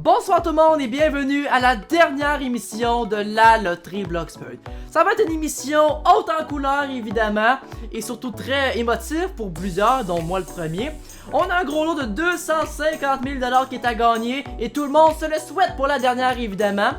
Bonsoir tout le monde et bienvenue à la dernière émission de la loterie Bloxburg. Ça va être une émission haute en couleurs évidemment et surtout très émotive pour plusieurs, dont moi le premier. On a un gros lot de 250 000 $ qui est à gagner et tout le monde se le souhaite pour la dernière évidemment.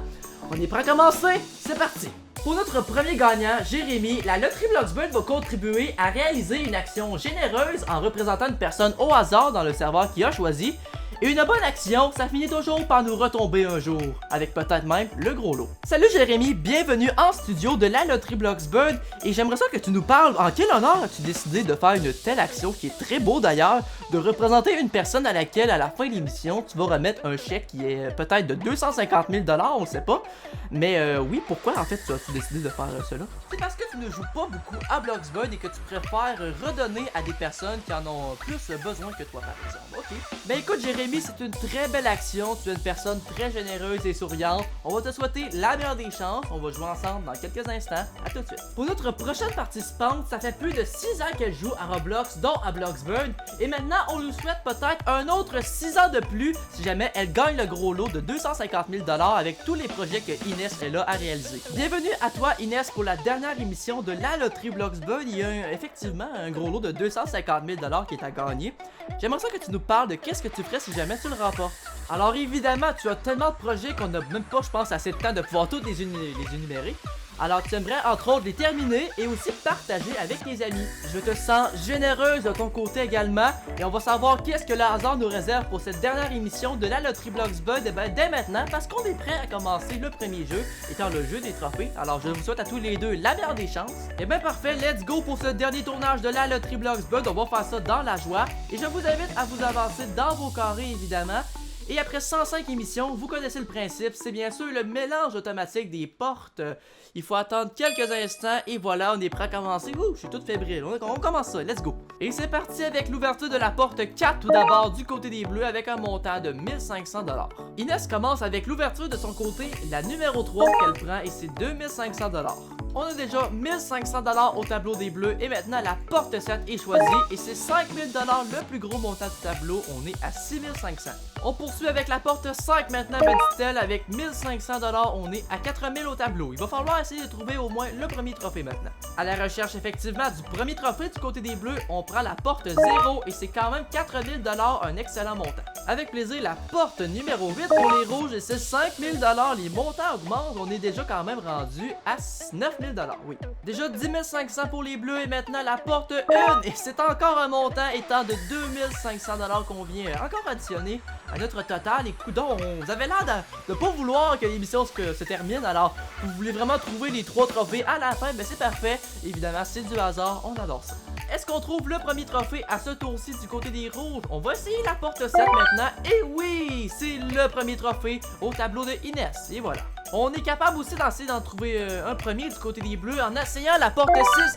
On est prêt à commencer? C'est parti! Pour notre premier gagnant, Jérémy, la loterie Bloxburg va contribuer à réaliser une action généreuse en représentant une personne au hasard dans le serveur qu'il a choisi. Et une bonne action, ça finit toujours par nous retomber un jour, avec peut-être même le gros lot. Salut Jérémy, bienvenue en studio de la loterie Bloxburg et j'aimerais ça que tu nous parles en quel honneur as-tu décidé de faire une telle action qui est très beau d'ailleurs, de représenter une personne à laquelle à la fin de l'émission tu vas remettre un chèque qui est peut-être de 250 000 $, on sait pas. Mais oui, pourquoi en fait tu as décidé de faire cela? C'est parce que tu ne joues pas beaucoup à Bloxburg et que tu préfères redonner à des personnes qui en ont plus besoin que toi par exemple. Ok. Ben écoute Jérémy, c'est une très belle action, tu es une personne très généreuse et souriante. On va te souhaiter la meilleure des chances, on va jouer ensemble dans quelques instants. À tout de suite. Pour notre prochaine participante, ça fait plus de 6 ans qu'elle joue à Roblox, dont à Bloxburg. Et maintenant, on lui souhaite peut-être un autre 6 ans de plus si jamais elle gagne le gros lot de 250 000 $ avec tous les projets que Inès est là à réaliser. Bienvenue à toi Inès pour la dernière émission de la loterie Bloxburg. Il y a effectivement un gros lot de 250 000 $ qui est à gagner. J'aimerais ça que tu nous parles de qu'est-ce que tu ferais si jamais tu le remportes. Alors évidemment, tu as tellement de projets qu'on n'a même pas, je pense, assez de temps de pouvoir tous les énumérer. Alors tu aimerais entre autres les terminer et aussi partager avec tes amis. Je te sens généreuse de ton côté également et on va savoir qu'est-ce que le hasard nous réserve pour cette dernière émission de la loterie Bloxburg dès maintenant parce qu'on est prêt à commencer le premier jeu, étant le jeu des trophées. Alors je vous souhaite à tous les deux la meilleure des chances. Et bien parfait, let's go pour ce dernier tournage de la loterie Bloxburg. On va faire ça dans la joie et je vous invite à vous avancer dans vos carrés évidemment. Et après 105 émissions, vous connaissez le principe, c'est bien sûr le mélange automatique des portes. Il faut attendre quelques instants et voilà, on est prêt à commencer. Ouh, je suis toute fébrile, on commence ça, let's go. Et c'est parti avec l'ouverture de la porte 4 tout d'abord du côté des bleus avec un montant de 1500 $. Inès commence avec l'ouverture de son côté, la numéro 3 qu'elle prend et c'est 2500 $. On a déjà 1500 $ au tableau des bleus et maintenant la porte 7 est choisie et c'est 5000 $ le plus gros montant du tableau, on est à 6500. On poursuit avec la porte 5 maintenant, me dit-elle, avec 1500 $, on est à 4000 au tableau. Il va falloir essayer de trouver au moins le premier trophée maintenant. À la recherche effectivement du premier trophée du côté des bleus, on prend la porte 0 et c'est quand même 4000 $, un excellent montant. Avec plaisir, la porte numéro 8 pour les rouges et c'est 5000 $, les montants augmentent, on est déjà quand même rendu à 9000 $, oui. Déjà 10 500 pour les bleus et maintenant la porte 1 et c'est encore un montant étant de 2500 $ qu'on vient encore additionner à notre total. Et coudonc, vous avez l'air de pas vouloir que l'émission se termine, alors vous voulez vraiment trouver les 3 trophées à la fin, ben c'est parfait. Évidemment, c'est du hasard, on adore ça. Est-ce qu'on trouve le premier trophée à ce tour-ci du côté des rouges? On va essayer la porte 7 maintenant. Et oui, c'est le premier trophée au tableau de Inès. Et voilà. On est capable aussi d'essayer d'en trouver un premier du côté des bleus en essayant la porte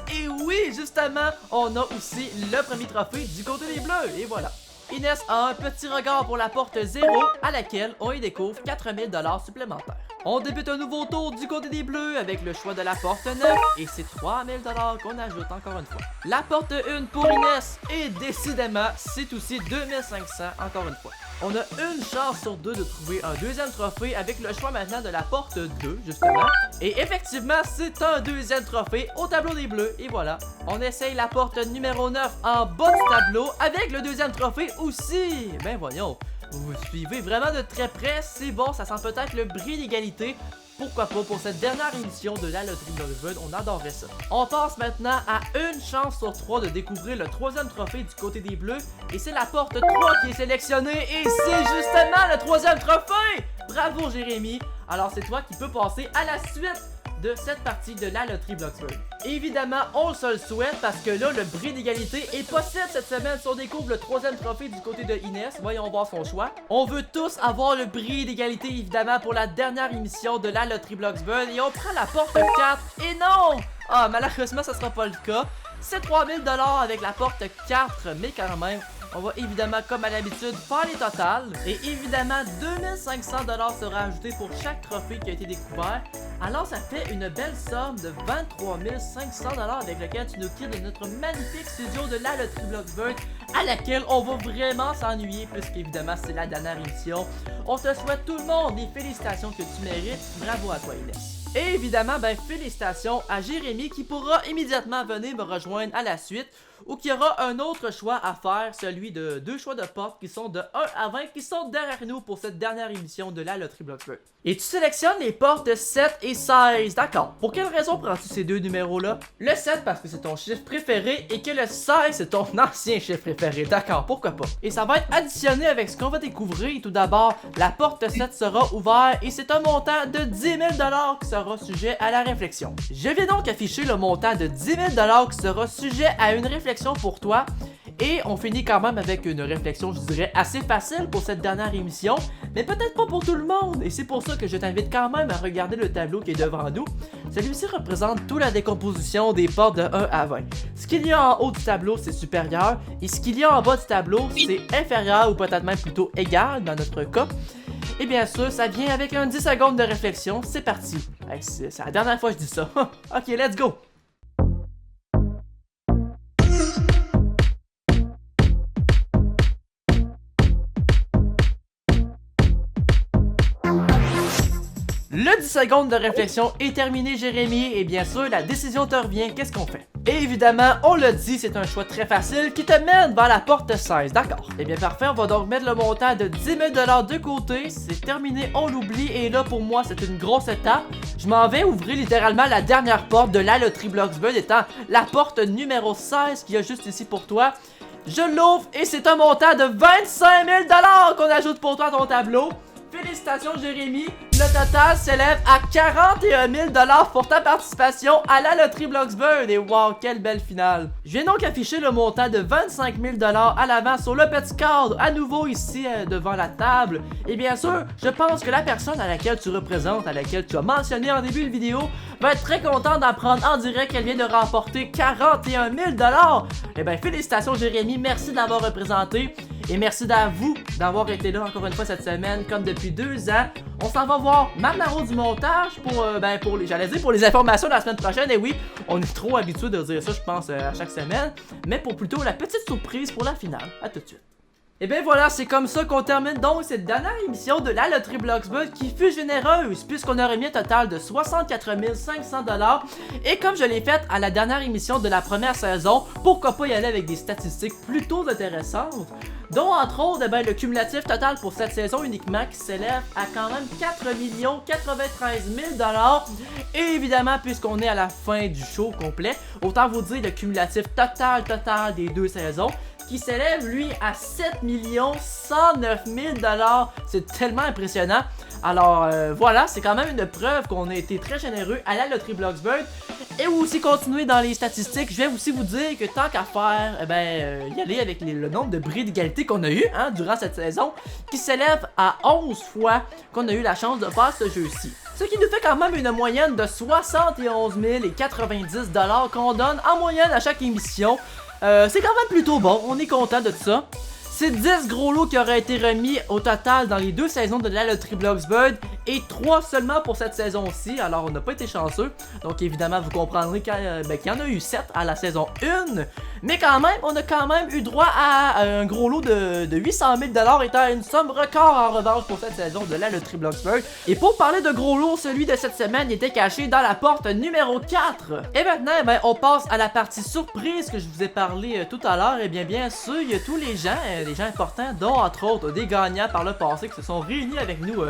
6. Et oui, justement, on a aussi le premier trophée du côté des bleus. Et voilà. Inès a un petit regard pour la porte 0 à laquelle on y découvre 4000 $ supplémentaires. On débute un nouveau tour du côté des bleus avec le choix de la porte 9 et c'est 3000 $ qu'on ajoute encore une fois. La porte 1 pour Inès et décidément c'est aussi 2500 encore une fois. On a une chance sur 2 de trouver un deuxième trophée avec le choix maintenant de la porte 2 justement. Et effectivement c'est un deuxième trophée au tableau des bleus et voilà. On essaye la porte numéro 9 en bas du tableau avec le deuxième trophée aussi. Ben voyons. Vous suivez vraiment de très près, c'est bon, ça sent peut-être le bris d'égalité. Pourquoi pas pour cette dernière émission de la loterie Bloxburg, on adorerait ça. On passe maintenant à une chance sur 3 de découvrir le troisième trophée du côté des bleus. Et c'est la porte 3 qui est sélectionnée et c'est justement le troisième trophée! Bravo Jérémy! Alors c'est toi qui peux passer à la suite de cette partie de la loterie Bloxburg. Évidemment, on se le souhaite parce que là, le bris d'égalité est possible cette semaine si on découvre le troisième trophée du côté de Inès. Voyons voir son choix. On veut tous avoir le bris d'égalité évidemment pour la dernière émission de la loterie Bloxburg et on prend la porte 4 et non! Ah, malheureusement, ça sera pas le cas. C'est 3000 $ avec la porte 4, mais quand même, on va évidemment, comme à l'habitude, faire les totales. Et évidemment, 2500 $ sera ajouté pour chaque trophée qui a été découvert. Alors, ça fait une belle somme de 23 500 $ avec lequel tu nous quittes de notre magnifique studio de la loterie Bloxburg à laquelle on va vraiment s'ennuyer puisqu'évidemment c'est la dernière émission. On te souhaite tout le monde des félicitations que tu mérites. Bravo à toi Inès. Et évidemment, ben félicitations à Jérémy qui pourra immédiatement venir me rejoindre à la suite ou qui aura un autre choix à faire, celui de 2 choix de portes qui sont de 1 à 20 qui sont derrière nous pour cette dernière émission de la Loterie Bloxburg. Et tu sélectionnes les portes de 7 et 16, d'accord. Pour quelle raison prends-tu ces deux numéros-là? Le 7 parce que c'est ton chiffre préféré et que le 16 c'est ton ancien chiffre préféré, d'accord, pourquoi pas. Et ça va être additionné avec ce qu'on va découvrir. Tout d'abord, la porte 7 sera ouverte et c'est un montant de 10 000 $ qui sera sujet à la réflexion. Je vais donc afficher le montant de 10 000 $ qui sera sujet à une réflexion pour toi. Et on finit quand même avec une réflexion, je dirais, assez facile pour cette dernière émission, mais peut-être pas pour tout le monde. Et c'est pour ça que je t'invite quand même à regarder le tableau qui est devant nous. Celui-ci représente toute la décomposition des portes de 1 à 20. Ce qu'il y a en haut du tableau, c'est supérieur, et ce qu'il y a en bas du tableau, c'est inférieur ou peut-être même plutôt égal dans notre cas. Et bien sûr, ça vient avec un 10 secondes de réflexion. C'est parti. Hey, c'est la dernière fois que je dis ça. Ok, let's go. Le 10 secondes de réflexion est terminé, Jérémy, et bien sûr, la décision te revient, qu'est-ce qu'on fait? Et évidemment, on l'a dit, c'est un choix très facile qui te mène vers la porte 16, d'accord? Et bien parfait, on va donc mettre le montant de 10 000 $ de côté, c'est terminé, on l'oublie, et là pour moi, c'est une grosse étape. Je m'en vais ouvrir littéralement la dernière porte de la Loterie Bloxburg, étant la porte numéro 16 qu'il y a juste ici pour toi. Je l'ouvre, et c'est un montant de 25 000 $ qu'on ajoute pour toi à ton tableau. Félicitations Jérémy, le total s'élève à 41 000 $ pour ta participation à la Loterie Bloxburg et wow, quelle belle finale. Je viens donc afficher le montant de 25 000 $ à l'avant sur le petit cadre, à nouveau ici devant la table. Et bien sûr, je pense que la personne à laquelle tu représentes, à laquelle tu as mentionné en début de vidéo, va être très contente d'apprendre en direct qu'elle vient de remporter 41 000 $. Et bien félicitations Jérémy, merci d'avoir représenté. Et merci à vous d'avoir été là encore une fois cette semaine, comme depuis 2 ans. On s'en va voir Marnaro du montage pour les informations de la semaine prochaine. Et oui, on est trop habitué de dire ça, je pense, à chaque semaine. Mais pour plutôt la petite surprise pour la finale. À tout de suite. Et bien voilà, c'est comme ça qu'on termine donc cette dernière émission de la Loterie Bloxburg qui fut généreuse puisqu'on aurait mis un total de 64 500 $. Et comme je l'ai fait à la dernière émission de la première saison, pourquoi pas y aller avec des statistiques plutôt intéressantes, dont entre autres le cumulatif total pour cette saison uniquement qui s'élève à quand même 4 93 000 $. Et évidemment, puisqu'on est à la fin du show complet, autant vous dire le cumulatif total des 2 saisons qui s'élève lui à 7 109 000 $. C'est tellement impressionnant. Alors voilà, c'est quand même une preuve qu'on a été très généreux à la Loterie Bloxburg. Et aussi continuer dans les statistiques, je vais aussi vous dire que tant qu'à faire, y aller avec le nombre de bris d'égalité qu'on a eu durant cette saison, qui s'élève à 11 fois qu'on a eu la chance de faire ce jeu-ci. Ce qui nous fait quand même une moyenne de 71 090 $ qu'on donne en moyenne à chaque émission. C'est quand même plutôt bon, on est content de ça. C'est 10 gros lots qui auraient été remis au total dans les 2 saisons de la Loterie Bloxburg et 3 seulement pour cette saison-ci, alors on n'a pas été chanceux. Donc évidemment vous comprendrez qu'il y en a eu 7 à la saison 1, mais quand même on a quand même eu droit à un gros lot de 800 000 $ étant une somme record en revanche pour cette saison de la Loterie Bloxburg. Et pour parler de gros lots, celui de cette semaine était caché dans la porte numéro 4. Et maintenant on passe à la partie surprise que je vous ai parlé tout à l'heure. Et bien sûr il y a tous les gens importants, dont entre autres des gagnants par le passé qui se sont réunis avec nous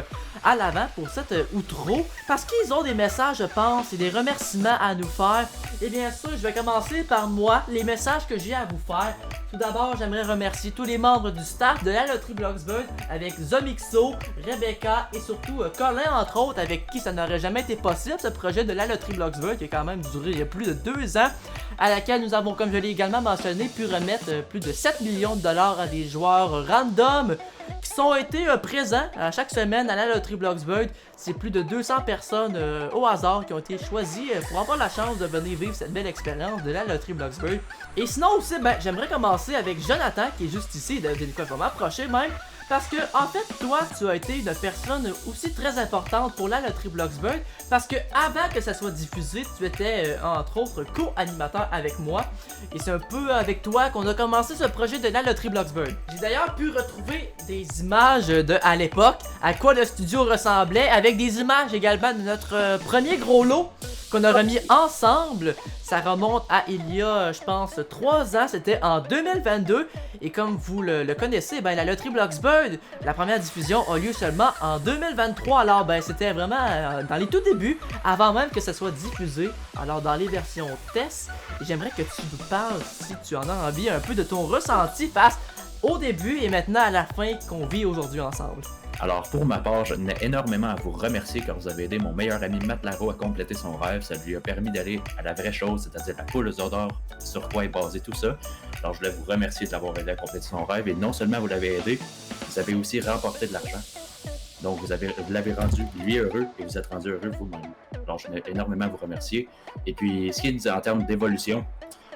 à l'avant pour cette outro, parce qu'ils ont des messages, je pense, et des remerciements à nous faire. Et bien sûr, je vais commencer par moi, les messages que j'ai à vous faire. Tout d'abord, j'aimerais remercier tous les membres du staff de la Loterie Bloxburg, avec Zomixo, Rebecca et surtout Colin, entre autres, avec qui ça n'aurait jamais été possible, ce projet de la Loterie Bloxburg, qui a quand même duré il y a plus de 2 ans, à laquelle nous avons, comme je l'ai également mentionné, pu remettre plus de 7 millions de $ à des joueurs random qui ont été présents à chaque semaine à la Loterie Bloxburg. C'est plus de 200 personnes au hasard qui ont été choisies pour avoir la chance de venir vivre cette belle expérience de la Loterie Bloxburg. Et sinon aussi, j'aimerais commencer avec Jonathan qui est juste ici, je vais m'approcher même. parce que en fait toi tu as été une personne aussi très importante pour la loterie Bloxburg, parce que avant que ça soit diffusé tu étais entre autres co-animateur avec moi, et c'est un peu avec toi qu'on a commencé ce projet de la loterie Bloxburg. J'ai d'ailleurs pu retrouver des images de à l'époque, à quoi le studio ressemblait, avec des images également de notre premier gros lot qu'on a remis ensemble. Ça remonte à il y a, je pense, 3 ans, c'était en 2022. Et comme vous le connaissez, ben, la loterie Bloxburg, la première diffusion a lieu seulement en 2023. Alors, ben, c'était vraiment dans les tout débuts, avant même que ça soit diffusé. Alors, dans les versions test, j'aimerais que tu nous parles, si tu en as envie, un peu de ton ressenti face au début et maintenant à la fin qu'on vit aujourd'hui ensemble. Alors, pour ma part, je tenais énormément à vous remercier car vous avez aidé mon meilleur ami Matt Laro à compléter son rêve. Ça lui a permis d'aller à la vraie chose, c'est-à-dire la poule aux œufs d'or, sur quoi est basé tout ça. Alors, je voulais vous remercier de l'avoir aidé à compléter son rêve. Et non seulement vous l'avez aidé, vous avez aussi remporté de l'argent. Donc, vous l'avez rendu lui heureux et vous êtes rendu heureux vous-même. Alors, je tenais énormément à vous remercier. Et puis, ce qui est en termes d'évolution,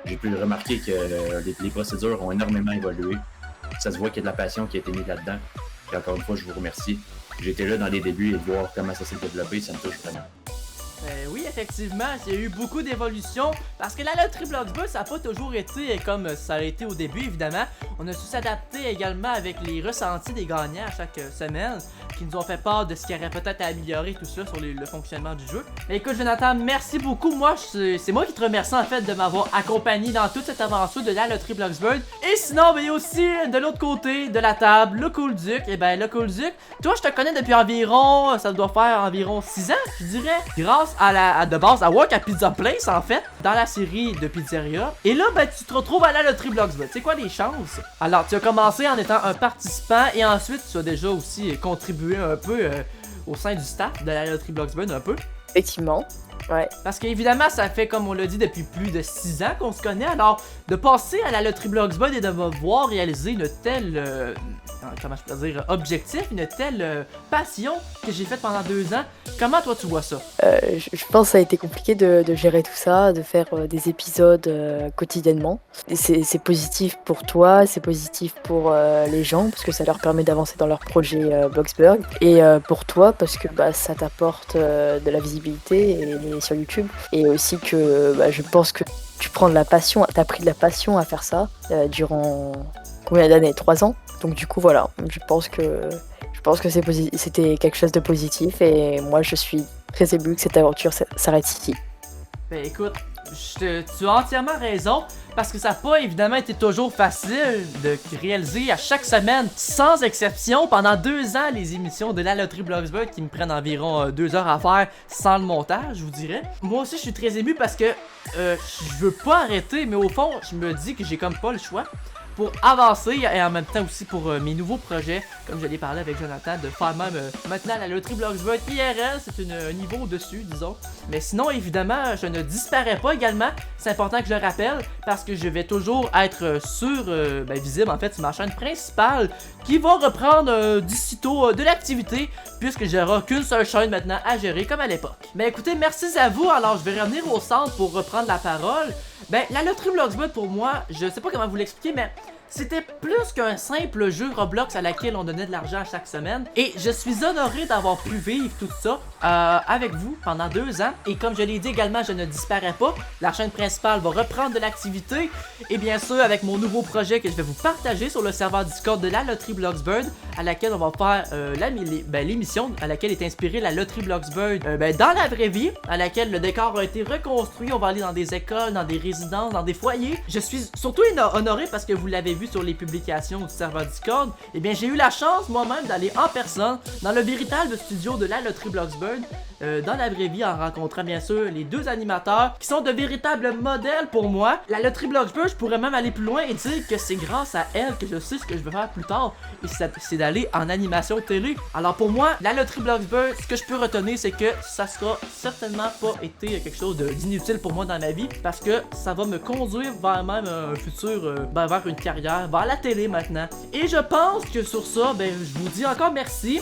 j'ai pu remarquer que les procédures ont énormément évolué. Ça se voit qu'il y a de la passion qui a été mise là-dedans. Et encore une fois, je vous remercie. J'étais là dans les débuts et de voir comment ça s'est développé, ça me touche vraiment. Oui, effectivement, il y a eu beaucoup d'évolutions parce que la loterie Bloxburg, ça n'a pas toujours été comme ça a été au début, évidemment. On a su s'adapter également avec les ressentis des gagnants à chaque semaine qui nous ont fait part de ce qu'il y aurait peut-être à améliorer tout ça sur le fonctionnement du jeu. Mais écoute, Jonathan, merci beaucoup. Moi, c'est moi qui te remercie en fait de m'avoir accompagné dans toute cette aventure de la loterie Bloxburg. Et sinon, ben, il y a aussi de l'autre côté de la table, le Cool Duc. Et ben, le Cool Duc, toi, je te connais depuis environ, ça doit faire environ 6 ans, je dirais, grâce de base à Work à Pizza Place en fait, dans la série de Pizzeria. Et là, ben, tu te retrouves à la loterie Bloxburg. C'est quoi les chances? Alors, tu as commencé en étant un participant et ensuite tu as déjà aussi contribué un peu au sein du staff de la loterie Bloxburg un peu. Effectivement, ouais. Parce qu'évidemment, ça fait, comme on l'a dit, depuis plus de 6 ans qu'on se connaît. Alors, de passer à la loterie Bloxburg et de me voir réaliser une telle, comment je peux dire, objectif, une telle passion que j'ai faite pendant 2 ans, comment toi tu vois ça? Je pense que ça a été compliqué de gérer tout ça, de faire des épisodes quotidiennement. C'est positif pour toi, c'est positif pour les gens parce que ça leur permet d'avancer dans leur projet Bloxburg. Et pour toi parce que ça t'apporte de la visibilité sur YouTube. Et aussi que je pense que tu prends de la passion, t'as pris de la passion à faire ça durant combien d'années? 3 ans. Donc du coup voilà, je pense que c'était quelque chose de positif et moi je suis très ému que cette aventure s'arrête ici. Ben écoute, tu as entièrement raison, parce que ça n'a pas évidemment été toujours facile de réaliser à chaque semaine, sans exception, pendant 2 ans, les émissions de la loterie Bloxburg qui me prennent environ 2 heures à faire sans le montage, je vous dirais. Moi aussi, je suis très ému parce que je veux pas arrêter, mais au fond, je me dis que j'ai comme pas le choix pour avancer et en même temps aussi pour mes nouveaux projets, comme je l'ai parlé avec Jonathan, de faire même maintenant la loterie Bloxburg IRL, c'est un niveau au-dessus, disons. Mais sinon, évidemment, je ne disparais pas également, c'est important que je le rappelle, parce que je vais toujours être visible en fait sur ma chaîne principale, qui va reprendre d'ici tôt de l'activité, puisque j'aurai qu'une seule chaîne maintenant à gérer comme à l'époque. Mais écoutez, merci à vous, alors je vais revenir au centre pour reprendre la parole. Ben, la loterie Bloxburg pour moi, je sais pas comment vous l'expliquer, mais c'était plus qu'un simple jeu Roblox à laquelle on donnait de l'argent à chaque semaine. Et je suis honoré d'avoir pu vivre tout ça avec vous pendant 2 ans. Et comme je l'ai dit également, je ne disparais pas. La chaîne principale va reprendre de l'activité. Et bien sûr, avec mon nouveau projet que je vais vous partager sur le serveur Discord de la loterie Bloxburg, à laquelle on va faire l'émission à laquelle est inspirée la loterie Bloxburg dans la vraie vie, à laquelle le décor a été reconstruit. On va aller dans des écoles, dans des résidences, dans des foyers. Je suis surtout honoré parce que vous l'avez vu sur les publications du serveur Discord, et bien j'ai eu la chance moi-même d'aller en personne dans le véritable studio de la loterie Bloxburg dans la vraie vie, en rencontrant bien sûr les 2 animateurs qui sont de véritables modèles pour moi. La loterie Bloxburg, je pourrais même aller plus loin et dire que c'est grâce à elle que je sais ce que je veux faire plus tard, et c'est d'aller en animation télé. Alors pour moi, la loterie Bloxburg, ce que je peux retenir, c'est que ça sera certainement pas été quelque chose d'inutile pour moi dans ma vie, parce que ça va me conduire vers même un futur, vers une carrière, vers la télé maintenant. Et je pense que sur ça, je vous dis encore merci.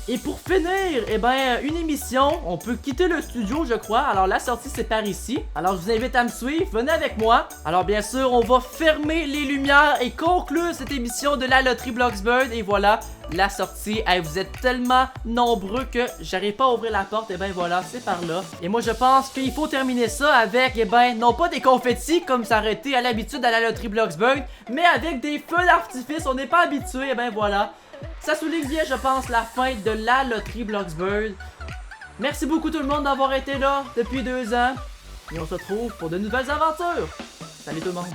Et pour finir, eh ben, une émission, on peut quitter le studio, je crois. Alors, la sortie, c'est par ici. Alors, je vous invite à me suivre. Venez avec moi. Alors, bien sûr, on va fermer les lumières et conclure cette émission de la loterie Bloxburg. Et voilà, la sortie. Hey, vous êtes tellement nombreux que j'arrive pas à ouvrir la porte. Et ben, voilà, c'est par là. Et moi, je pense qu'il faut terminer ça avec, eh ben, non pas des confettis comme ça aurait été à l'habitude à la loterie Bloxburg, mais avec des feux d'artifice. On n'est pas habitué. Et ben, voilà. Ça souligne bien, je pense, la fin de la loterie Bloxburg. Merci beaucoup tout le monde d'avoir été là depuis 2 ans. Et on se retrouve pour de nouvelles aventures. Salut tout le monde.